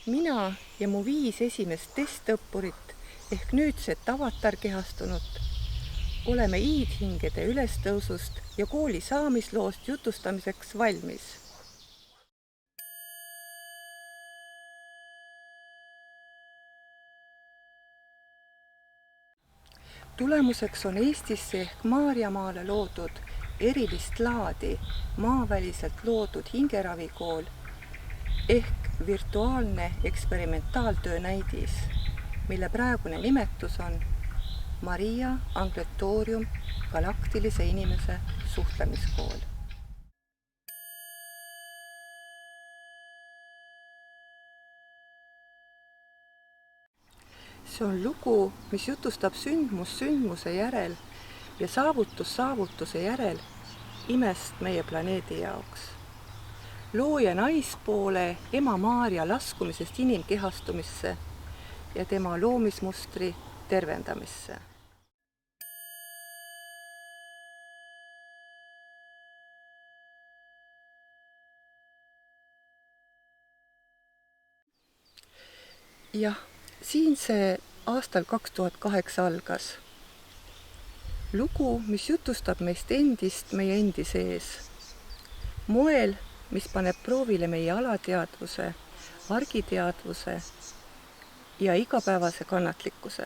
Mina ja mu 5 esimest testõppurit ehk nüüdset avatarkehastunut oleme iidhingede ülestõusust ja kooli saamisloost jutustamiseks valmis. Tulemuseks on Eestisse ehk Maarjamaale loodud erilist laadi maaväliselt loodud hingeravikool ehk virtuaalne eksperimentaaltöö näidis, mille praegune nimetus on Maria Angletorium galaktilise inimese suhtlemiskool. See on lugu, mis jutustab sündmus sündmuse järel ja saavutus saavutuse järel imest meie planeedi jaoks. Looja naispoole ema Maarja laskumisest inimkehastumisse ja tema loomismustri tervendamisse. Jah, siin see aastal 2008 algas. Lugu, mis jutustab meist endist meie endi sees. Moel, mis paneb proovile meie alateadvuse, argiteadvuse ja igapäevase kannatlikkuse.